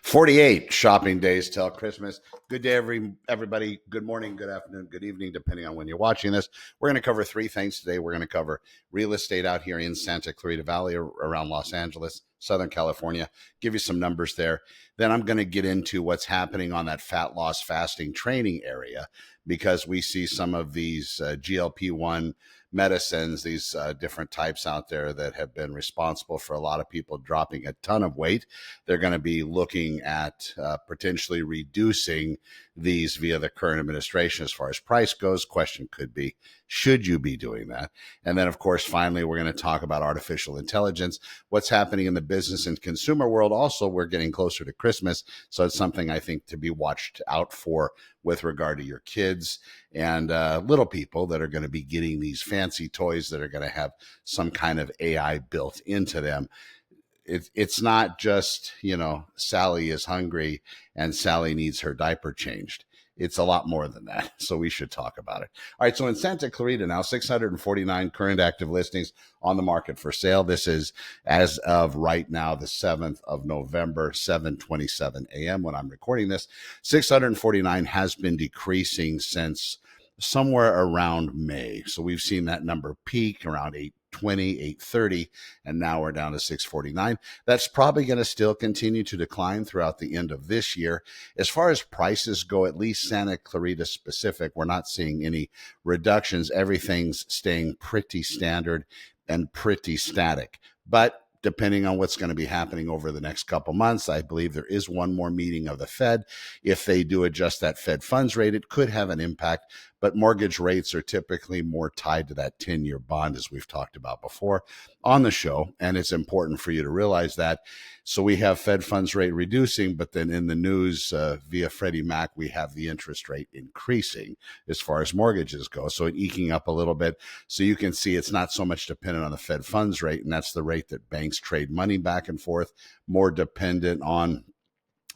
48 shopping days till Christmas. Good day, everybody. Good morning, good afternoon, good evening, depending on when you're watching this. We're going to cover three things today. We're going to cover real estate out here in Santa Clarita Valley, around Los Angeles, Southern California, give you some numbers there. Then I'm going to get into what's happening on that fat loss fasting training area, because we see some of these GLP-1 medicines, these different types out there that have been responsible for a lot of people dropping a ton of weight. They're going to be looking at potentially reducing these via the current administration. As far as price goes, question could be, should you be doing that? And then, of course, finally, we're going to talk about artificial intelligence, what's happening in the business and consumer world. Also, we're getting closer to Christmas, so it's something I think to be watched out for with regard to your kids and little people that are going to be getting these fancy toys that are going to have some kind of AI built into them. It's not just, Sally is hungry and Sally needs her diaper changed. It's a lot more than that. So we should talk about it. All right. So in Santa Clarita now, 649 current active listings on the market for sale. This is as of right now, the 7th of November, 7:27 a.m. when I'm recording this. 649 has been decreasing since somewhere around May. So we've seen that number peak around 820, 830, and now we're down to 649. That's probably going to still continue to decline throughout the end of this year. As far as prices go, at least Santa Clarita specific, we're not seeing any reductions. Everything's staying pretty standard and pretty static. But depending on what's going to be happening over the next couple months, I believe there is one more meeting of the Fed. If they do adjust that Fed funds rate, it could have an impact, but mortgage rates are typically more tied to that 10-year bond, as we've talked about before on the show. And it's important for you to realize that. So we have Fed funds rate reducing, but then in the news via Freddie Mac, we have the interest rate increasing as far as mortgages go. So it eking up a little bit. So you can see it's not so much dependent on the Fed funds rate, and that's the rate that banks trade money back and forth, more dependent on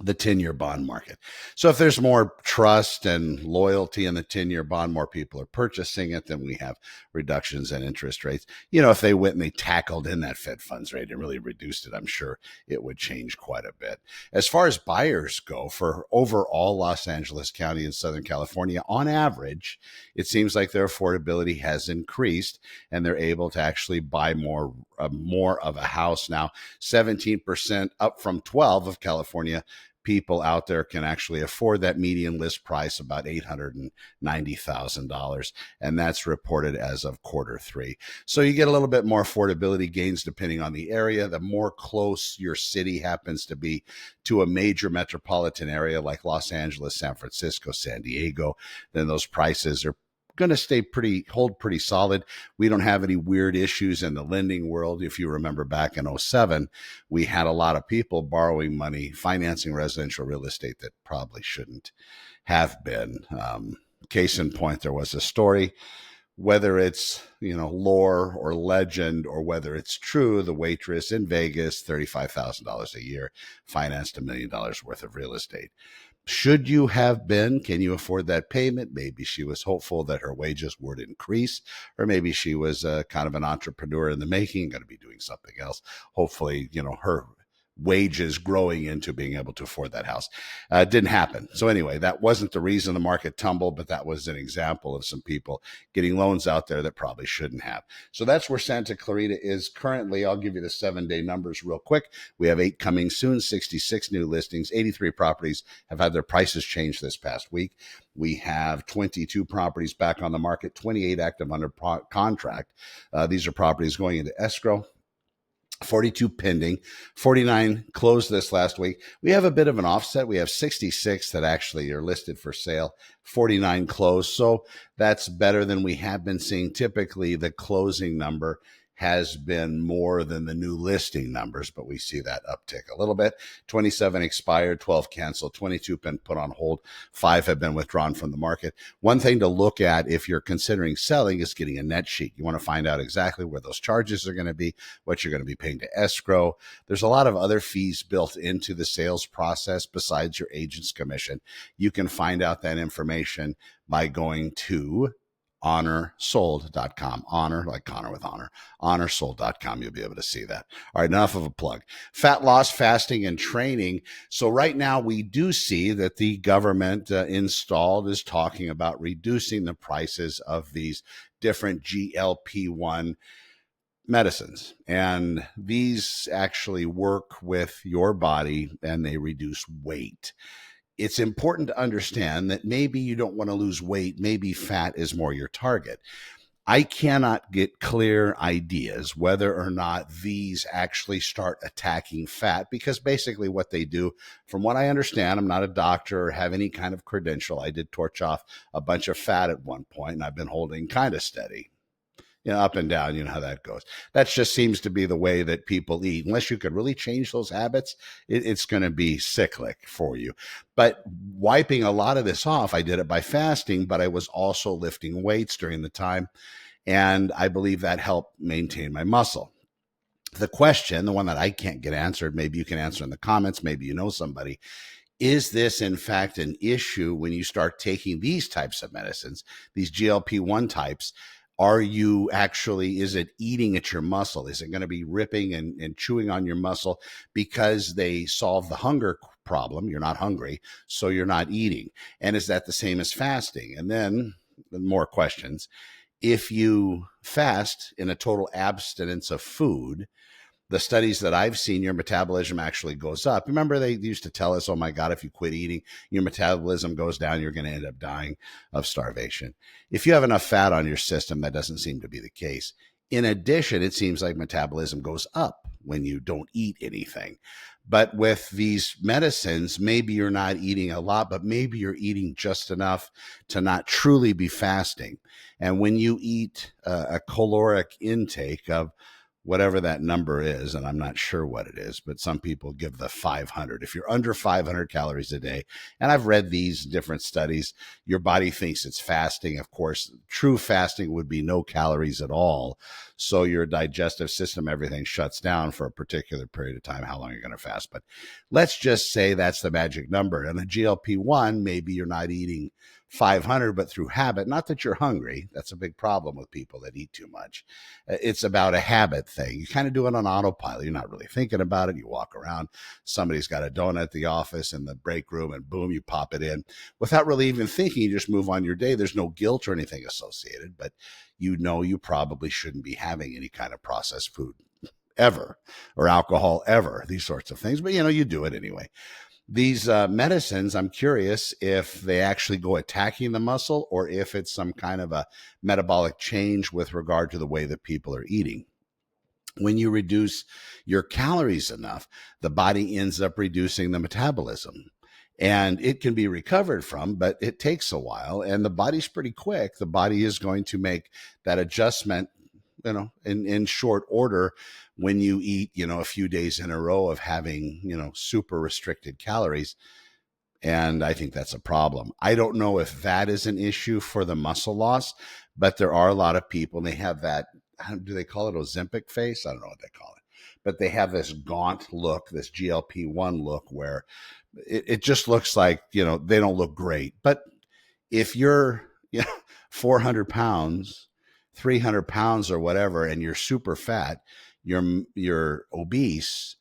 the 10-year bond market. So if there's more trust and loyalty in the 10-year bond, more people are purchasing it, then we have reductions in interest rates. If they went and they tackled in that Fed funds rate and really reduced it, I'm sure it would change quite a bit. As far as buyers go, for overall Los Angeles County and Southern California, on average, it seems like their affordability has increased and they're able to actually buy more of a house now. 17% up from 12 of California people out there can actually afford that median list price, about $890,000. And that's reported as of Q3. So you get a little bit more affordability gains depending on the area. The more close your city happens to be to a major metropolitan area like Los Angeles, San Francisco, San Diego, then those prices are going to hold pretty solid. We don't have any weird issues in the lending world. If you remember back in 2007, we had a lot of people borrowing money, financing residential real estate that probably shouldn't have been. Case in point, there was a story, whether it's, lore or legend or whether it's true, the waitress in Vegas, $35,000 a year, financed $1 million worth of real estate. Should you have been? Can you afford that payment? Maybe she was hopeful that her wages would increase, or maybe she was kind of an entrepreneur in the making, going to be doing something else. Hopefully, her wages growing into being able to afford that house. Didn't happen. So anyway, that wasn't the reason the market tumbled, but that was an example of some people getting loans out there that probably shouldn't have. So that's where Santa Clarita is currently. I'll give you the 7-day numbers real quick. We have 8 coming soon, 66 new listings, 83 properties have had their prices changed this past week. We have 22 properties back on the market, 28 active under contract. These are properties going into escrow. 42 pending, 49 closed this last week. We have a bit of an offset. We have 66 that actually are listed for sale, 49 closed. So that's better than we have been seeing. Typically, the closing number has been more than the new listing numbers, but we see that uptick a little bit. 27 expired, 12 canceled, 22 been put on hold, 5 have been withdrawn from the market. One thing to look at if you're considering selling is getting a net sheet. You want to find out exactly where those charges are going to be, what you're going to be paying to escrow. There's a lot of other fees built into the sales process besides your agent's commission. You can find out that information by going to honorsold.com. Honor, like Connor with honor. Honorsold.com. You'll be able to see that. All right, enough of a plug. Fat loss, fasting, and training. So right now we do see that the government installed is talking about reducing the prices of these different GLP-1 medicines. And these actually work with your body and they reduce weight. It's important to understand that maybe you don't want to lose weight. Maybe fat is more your target. I cannot get clear ideas whether or not these actually start attacking fat, because basically what they do, from what I understand, I'm not a doctor or have any kind of credential. I did torch off a bunch of fat at one point and I've been holding kind of steady. Up and down, you know how that goes. That just seems to be the way that people eat. Unless you could really change those habits, it's going to be cyclic for you. But wiping a lot of this off, I did it by fasting, but I was also lifting weights during the time. And I believe that helped maintain my muscle. The question, the one that I can't get answered, maybe you can answer in the comments, maybe you know somebody, is this in fact an issue when you start taking these types of medicines, these GLP-1 types? Are you actually, is it eating at your muscle? Is it going to be ripping and chewing on your muscle because they solve the hunger problem? You're not hungry, so you're not eating. And is that the same as fasting? And then more questions. If you fast in a total abstinence of food, the studies that I've seen, your metabolism actually goes up. Remember, they used to tell us, oh my God, if you quit eating, your metabolism goes down, you're going to end up dying of starvation. If you have enough fat on your system, that doesn't seem to be the case. In addition, it seems like metabolism goes up when you don't eat anything. But with these medicines, maybe you're not eating a lot, but maybe you're eating just enough to not truly be fasting. And when you eat a caloric intake of whatever that number is, and I'm not sure what it is, but some people give the 500. If you're under 500 calories a day, and I've read these different studies, your body thinks it's fasting. Of course, true fasting would be no calories at all. So your digestive system, everything shuts down for a particular period of time, how long you're going to fast. But let's just say that's the magic number. And a GLP-1, maybe you're not eating 500, but through habit. Not that you're hungry. That's a big problem with people that eat too much. It's about a habit thing. You kind of do it on autopilot. You're not really thinking about it. You walk around, somebody's got a donut at the office in the break room, and boom, you pop it in without really even thinking. You just move on your day. There's no guilt or anything associated, but you know you probably shouldn't be having any kind of processed food ever, or alcohol ever, these sorts of things. But you do it anyway. These medicines, I'm curious if they actually go attacking the muscle or if it's some kind of a metabolic change with regard to the way that people are eating. When you reduce your calories enough, the body ends up reducing the metabolism. And it can be recovered from, but it takes a while. And the body's pretty quick. The body is going to make that adjustment, in short order when you eat, a few days in a row of having, super restricted calories. And I think that's a problem. I don't know if that is an issue for the muscle loss, but there are a lot of people, and they have that, do they call it Ozempic face? I don't know what they call it, but they have this gaunt look, this GLP-1 look where it just looks like, they don't look great. But if you're, 400 pounds, 300 pounds or whatever, and you're super fat, you're obese,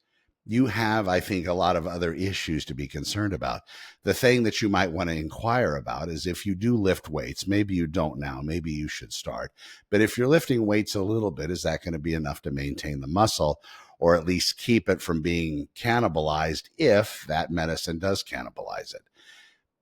you have, I think, a lot of other issues to be concerned about. The thing that you might want to inquire about is if you do lift weights, maybe you don't now, maybe you should start. But if you're lifting weights a little bit, is that going to be enough to maintain the muscle or at least keep it from being cannibalized if that medicine does cannibalize it?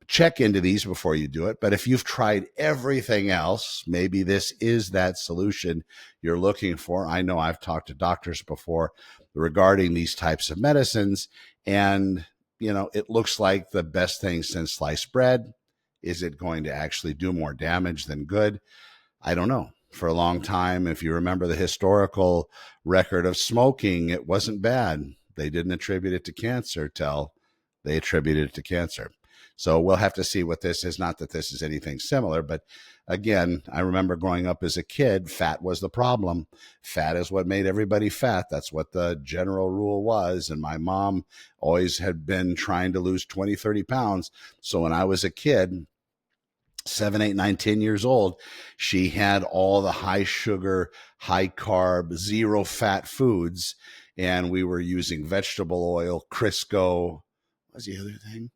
Check into these before you do it. But if you've tried everything else, maybe this is that solution you're looking for. I know I've talked to doctors before regarding these types of medicines, and it looks like the best thing since sliced bread. Is it going to actually do more damage than good? I don't know. For a long time, if you remember the historical record of smoking, it wasn't bad. They didn't attribute it to cancer till they attributed it to cancer. So we'll have to see what this is. Not that this is anything similar, but again, I remember growing up as a kid, fat was the problem. Fat is what made everybody fat. That's what the general rule was. And my mom always had been trying to lose 20, 30 pounds. So when I was a kid, 7, 8, 9, 10 years old, she had all the high sugar, high carb, zero fat foods. And we were using vegetable oil, Crisco. What was the other thing?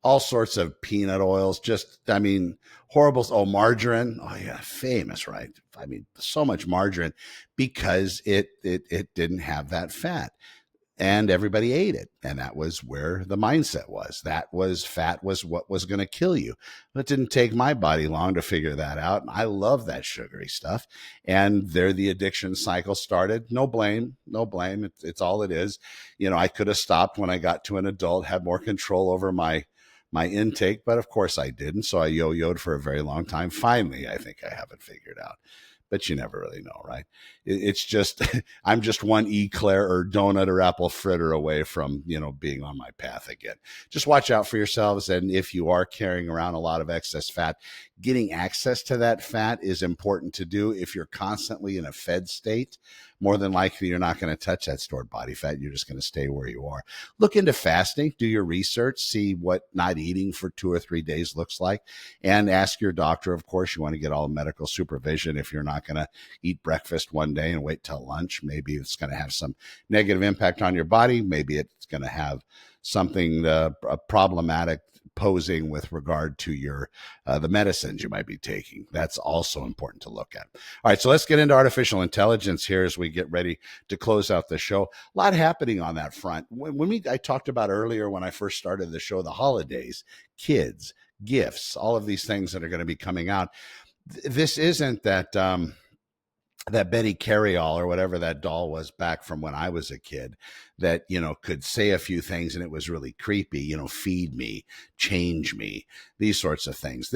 All sorts of peanut oils, just, I mean, horrible. Oh, margarine. Oh, yeah, famous, right? I mean, so much margarine because it didn't have that fat, and everybody ate it. And that was where the mindset was. That was fat was what was going to kill you. But it didn't take my body long to figure that out. And I love that sugary stuff. And there the addiction cycle started. No blame, no blame. It's all it is. I could have stopped when I got to an adult, had more control over my intake, but of course I didn't. So I yo-yoed for a very long time. Finally, I think I have it figured out, but you never really know, right? It's just, I'm just one eclair or donut or apple fritter away from, being on my path again. Just watch out for yourselves. And if you are carrying around a lot of excess fat, getting access to that fat is important to do. If you're constantly in a fed state, more than likely you're not going to touch that stored body fat. You're just going to stay where you are. Look into fasting, do your research, see what not eating for 2 or 3 days looks like, and ask your doctor. Of course, you want to get all medical supervision. If you're not going to eat breakfast one day and wait till lunch, maybe it's going to have some negative impact on your body. Maybe it's going to have something problematic posing with regard to your the medicines you might be taking. That's also important to look at. All right, so let's get into artificial intelligence here as we get ready to close out the show. A lot happening on that front. I talked about earlier when I first started the show, the holidays, kids, gifts, all of these things that are going to be coming out. This isn't that Betty Carryall or whatever that doll was back from when I was a kid that, could say a few things and it was really creepy, feed me, change me, these sorts of things.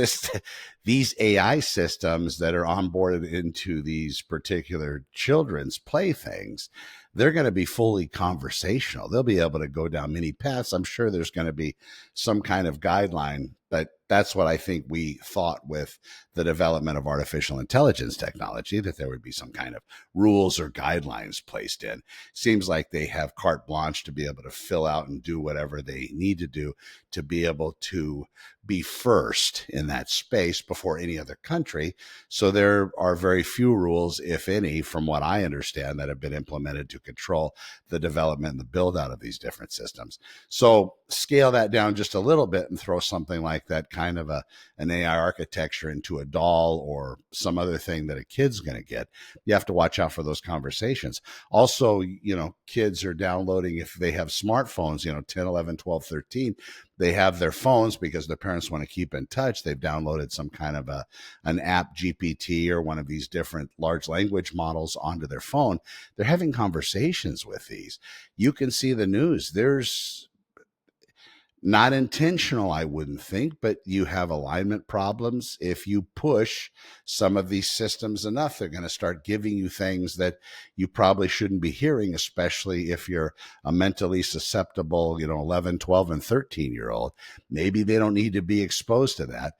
These AI systems that are onboarded into these particular children's playthings, they're going to be fully conversational. They'll be able to go down many paths. I'm sure there's going to be some kind of guideline, but that's what I think we thought with the development of artificial intelligence technology, that there would be some kind of rules or guidelines placed in. Seems like they have carte blanche to be able to fill out and do whatever they need to do to be able to be first in that space before any other country. So there are very few rules, if any, from what I understand, that have been implemented to control the development and the build out of these different systems. So scale that down just a little bit and throw something like that kind of an AI architecture into a doll or some other thing that a kid's going to get. You have to watch out for those conversations. Also, kids are downloading, if they have smartphones, 10, 11, 12, 13, they have their phones because their parents want to keep in touch. They've downloaded some kind of an app, GPT, or one of these different large language models onto their phone. They're having conversations with these. You can see the news. There's not intentional, I wouldn't think, but you have alignment problems. If you push some of these systems enough, they're going to start giving you things that you probably shouldn't be hearing, especially if you're a mentally susceptible, 11, 12, and 13-year-old. Maybe they don't need to be exposed to that.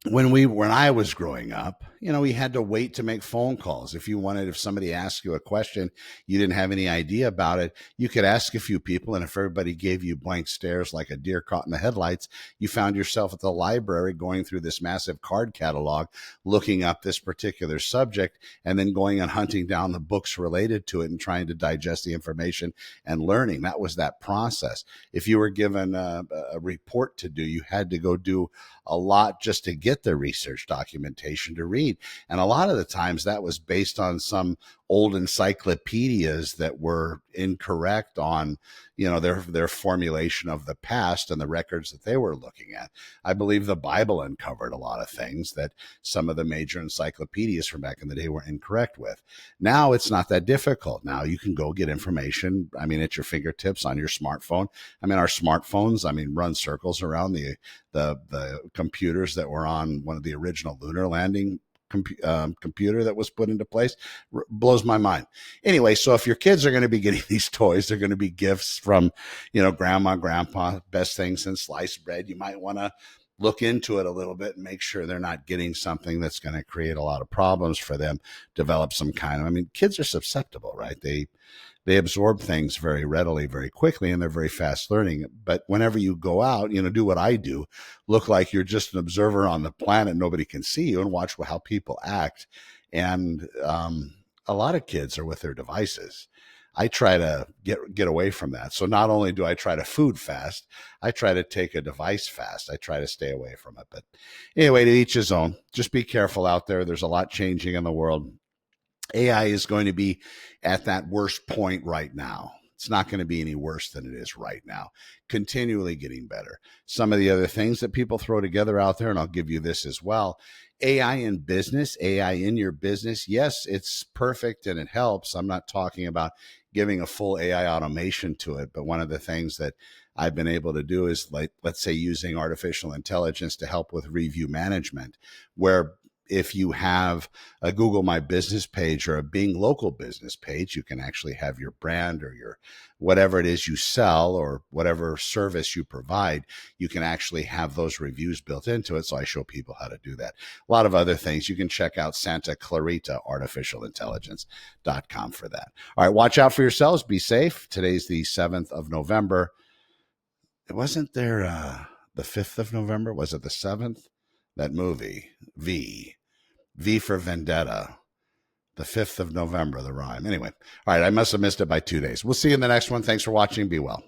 When I was growing up, we had to wait to make phone calls. If somebody asked you a question, you didn't have any idea about it, you could ask a few people. And if everybody gave you blank stares like a deer caught in the headlights, you found yourself at the library going through this massive card catalog, looking up this particular subject, and then going and hunting down the books related to it and trying to digest the information and learning. That was that process. If you were given a report to do, you had to go do a lot just to get the research documentation to read. And a lot of the times that was based on some old encyclopedias that were incorrect on, their formulation of the past and the records that they were looking at. I believe the Bible uncovered a lot of things that some of the major encyclopedias from back in the day were incorrect with. Now it's not that difficult. Now you can go get information, at your fingertips on your smartphone. Our smartphones, run circles around the computers that were on one of the original lunar landing computer that was put into place. Blows my mind. Anyway, so if your kids are going to be getting these toys, they're going to be gifts from, grandma, grandpa, best thing since sliced bread. You might want to look into it a little bit and make sure they're not getting something that's going to create a lot of problems for them, develop some kind of, I mean, kids are susceptible, right? They absorb things very readily, very quickly, and they're very fast learning. But whenever you go out, do what I do, look like you're just an observer on the planet, nobody can see you, and watch how people act. And a lot of kids are with their devices. I try to get away from that. So not only do I try to food fast, I try to take a device fast. I try to stay away from it. But anyway, to each his own. Just be careful out there. There's a lot changing in the world. AI is going to be at that worst point right now. It's not going to be any worse than it is right now. Continually getting better. Some of the other things that people throw together out there, and I'll give you this as well. AI in business, AI in your business. Yes, it's perfect and it helps. I'm not talking about giving a full AI automation to it, but one of the things that I've been able to do is, like, let's say, using artificial intelligence to help with review management, where if you have a Google My Business page or a Bing Local Business page, you can actually have your brand or your whatever it is you sell or whatever service you provide, you can actually have those reviews built into it. So I show people how to do that. A lot of other things. You can check out Santa Clarita artificialintelligence.com for that. All right, watch out for yourselves. Be safe. Today's the 7th of November. It wasn't there the 5th of November? Was it the 7th? That movie, V for Vendetta, the 5th of November, the rhyme. Anyway, all right, I must have missed it by 2 days. We'll see you in the next one. Thanks for watching. Be well.